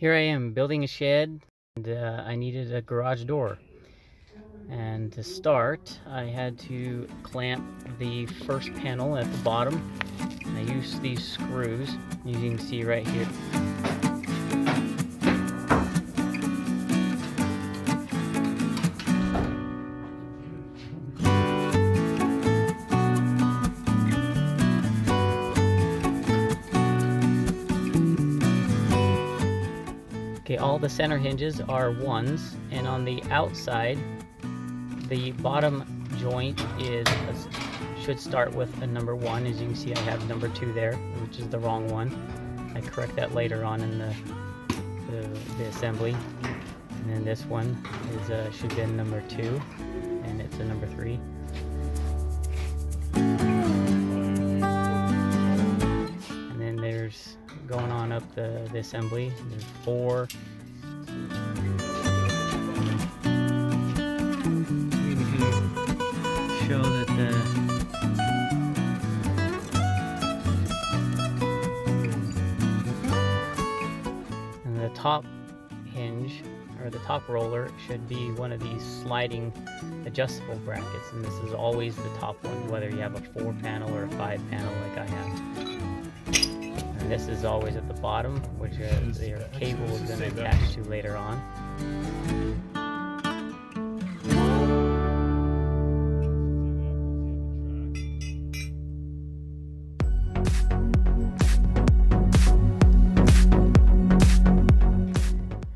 Here I am building a shed, and I needed a garage door. And to start, I had to clamp the first panel at the bottom. I used these screws, as you can see right here. Okay, all the center hinges are 1s, and on the outside, the bottom joint should start with a number 1. As you can see, I have number 2 there, which is the wrong one. I correct that later on in the assembly. And then this one should be number 2, and it's a number 3. And then there's going on up the assembly. There's 4. Show that and the top hinge, or the top roller, should be one of these sliding adjustable brackets, and this is always the top one, whether you have a 4 panel or a 5 panel like I have. And this is always at the bottom, which your cable is going to attach to later on.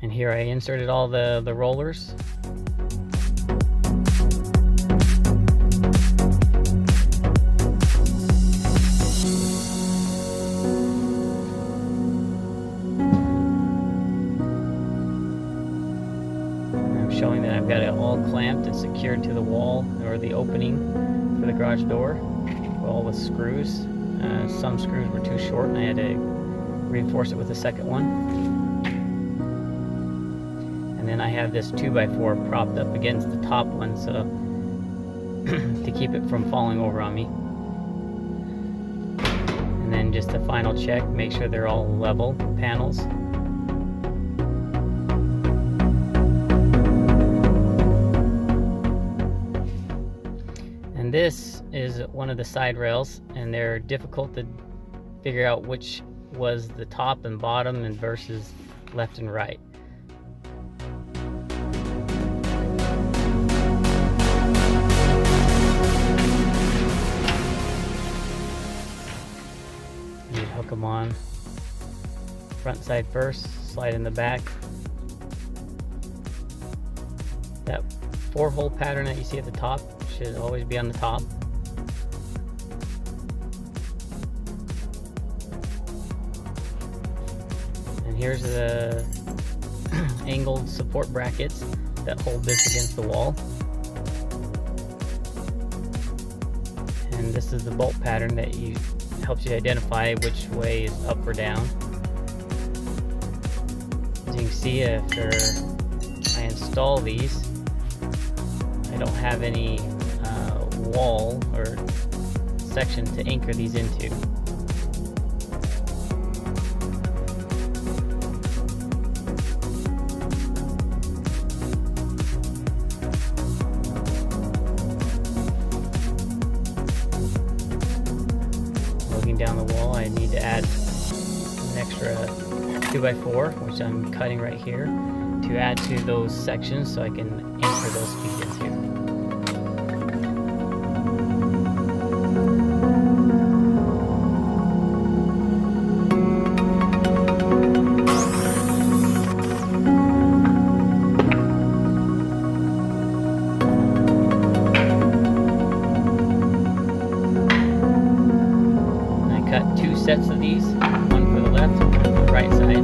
And here I inserted all the rollers. Showing that I've got it all clamped and secured to the wall, or the opening for the garage door, with all the screws. Some screws were too short and I had to reinforce it with a second one. And then I have this 2x4 propped up against the top one, so to keep it from falling over on me. And then just a final check, make sure they're all level panels. And this is one of the side rails, and they're difficult to figure out which was the top and bottom and versus left and right. You hook them on front side first, slide in the back. That 4-hole pattern that you see at the top should always be on the top. And here's the angled support brackets that hold this against the wall. And this is the bolt pattern that helps you identify which way is up or down. As you can see, after I install these, I don't have any wall or section to anchor these into. Looking down the wall, I need to add an extra 2x4, which I'm cutting right here, to add to those sections so I can anchor those feet into. Cut 2 sets of these, one for the left and one for the right side.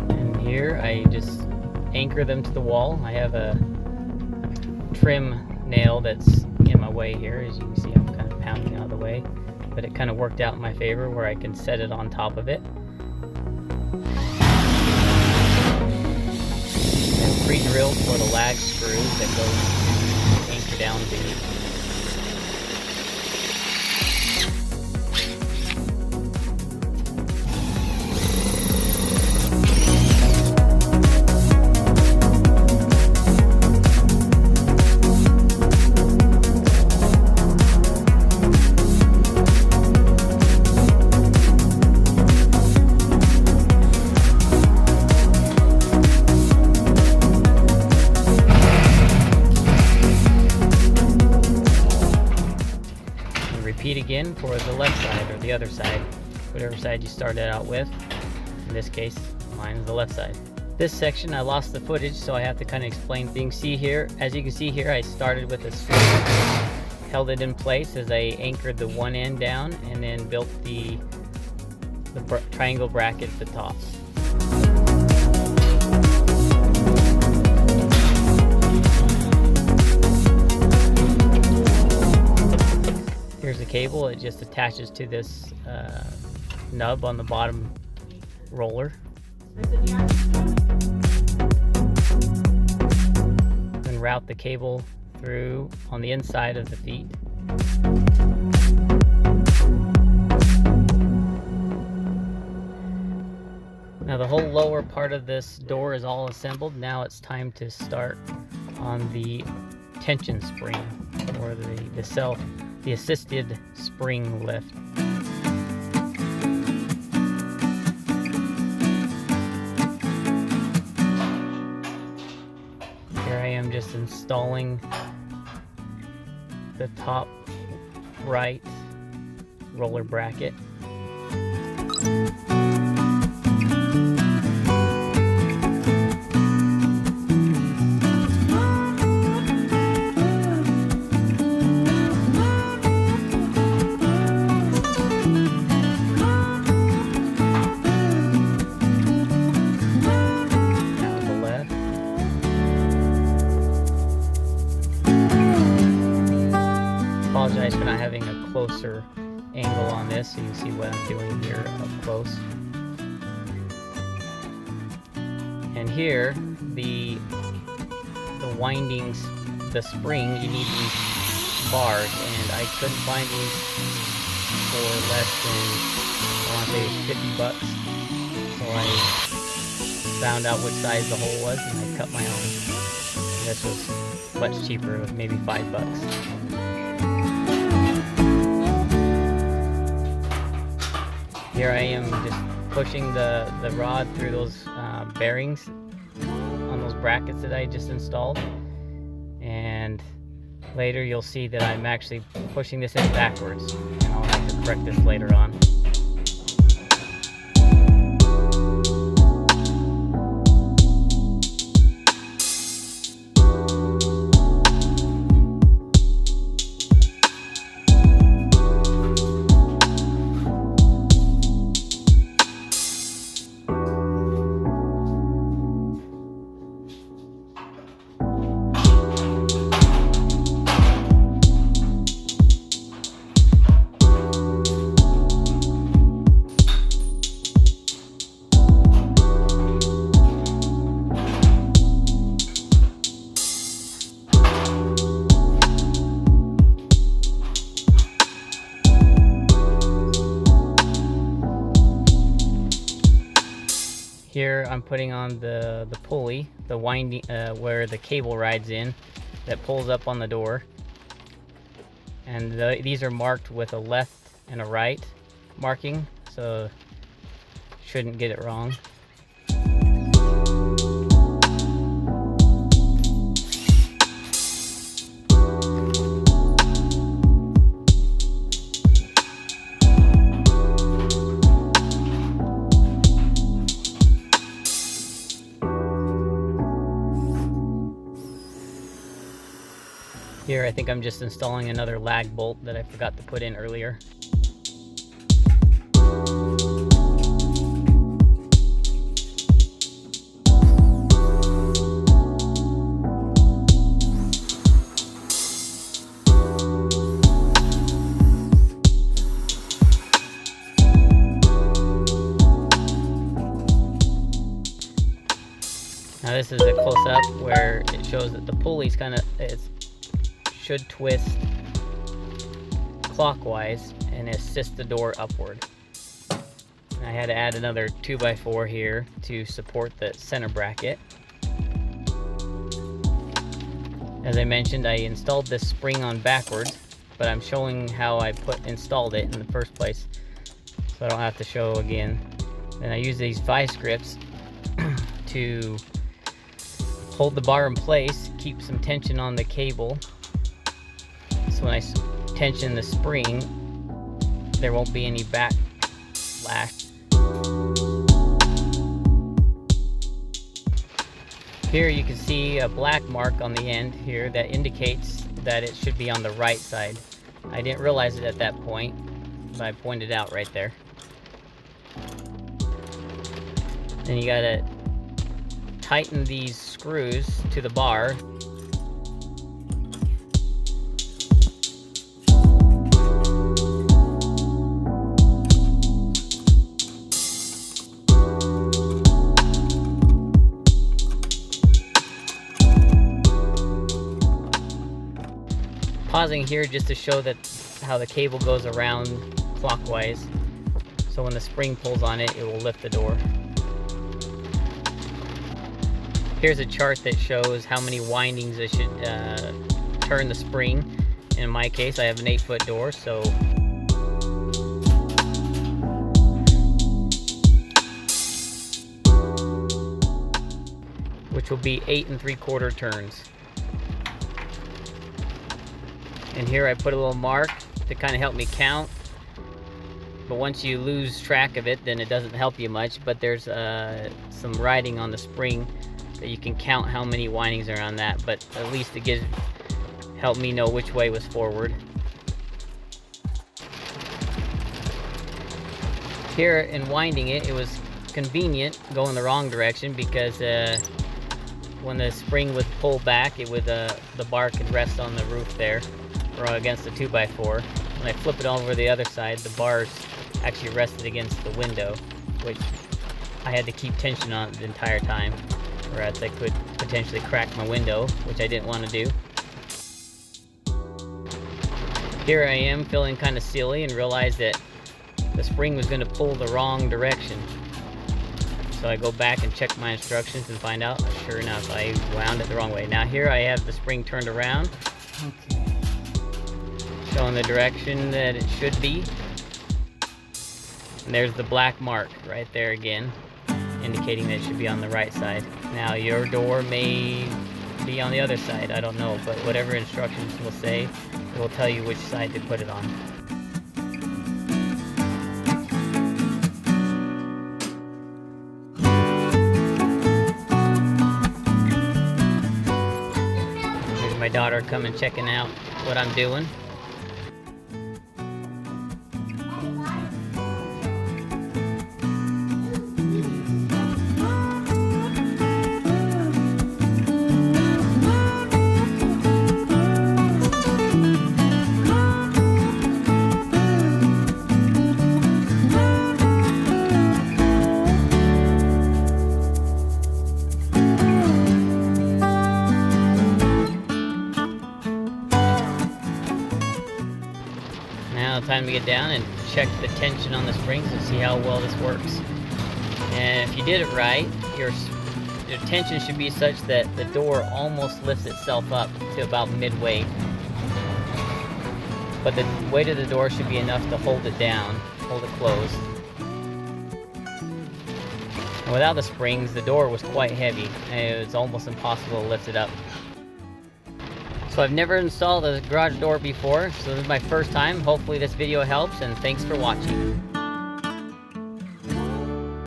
And here I just anchor them to the wall. I have a trim nail that's in my way here. As you can see, I'm kind of pounding out of the way, but it kind of worked out in my favor where I can set it on top of it. And pre-drilled for the lag screws that go anchor down the again for the left side or the other side, whatever side you started out with. In this case, mine is the left side. This section I lost the footage, so I have to kind of explain things. See here, as you can see here, I started with a swing, held it in place as I anchored the one end down, and then built the triangle bracket at the top. Here's the cable. It just attaches to this nub on the bottom roller. Then route the cable through on the inside of the feet. Now the whole lower part of this door is all assembled. Now it's time to start on the tension spring, or the assisted spring lift. Here I am just installing the top right roller bracket. Apologize for not having a closer angle on this, so you can see what I'm doing here up close. And here, the windings, the spring, you need these bars, and I couldn't find these for less than, I want to say, 50 bucks. So I found out which size the hole was, and I cut my own. And this was much cheaper, it was maybe 5 bucks. Here I am just pushing the rod through those bearings on those brackets that I just installed, and later you'll see that I'm actually pushing this in backwards, and I'll have to correct this later on. Here I'm putting on the pulley, the winding, where the cable rides in, that pulls up on the door. And these are marked with a left and a right marking, so shouldn't get it wrong. Here I think I'm just installing another lag bolt that I forgot to put in earlier. Now this is a close-up where it shows that the pulley's should twist clockwise and assist the door upward. And I had to add another 2x4 here to support the center bracket. As I mentioned, I installed this spring on backwards, but I'm showing how I installed it in the first place, so I don't have to show again. Then I use these vice grips to hold the bar in place, keep some tension on the cable. So when I tension the spring, there won't be any backlash. Here you can see a black mark on the end here that indicates that it should be on the right side. I didn't realize it at that point, but I pointed out right there. Then you gotta tighten these screws to the bar. Pausing here just to show that how the cable goes around clockwise. So when the spring pulls on it, it will lift the door. Here's a chart that shows how many windings I should turn the spring. In my case, I have an 8-foot door, so which will be 8 3/4 turns. And here I put a little mark to kind of help me count. But once you lose track of it, then it doesn't help you much. But there's some writing on the spring that you can count how many windings are on that. But at least it helped me know which way was forward. Here in winding it, it was convenient going the wrong direction because when the spring would pull back, the bar could rest on the roof there, or against the 2x4. When I flip it over the other side, the bars actually rested against the window, which I had to keep tension on the entire time, or else I could potentially crack my window, which I didn't want to do. Here I am feeling kind of silly and realized that the spring was going to pull the wrong direction. So I go back and check my instructions and find out, sure enough, I wound it the wrong way. Now here I have the spring turned around. Okay. Showing the direction that it should be. And there's the black mark right there again, indicating that it should be on the right side. Now your door may be on the other side, I don't know, but whatever instructions will say, it will tell you which side to put it on. Here's my daughter coming checking out what I'm doing. Now time to get down and check the tension on the springs and see how well this works. And if you did it right, your tension should be such that the door almost lifts itself up to about midway. But the weight of the door should be enough to hold it down, hold it closed. And without the springs, the door was quite heavy, and it was almost impossible to lift it up. So I've never installed a garage door before, so this is my first time. Hopefully this video helps, and thanks for watching.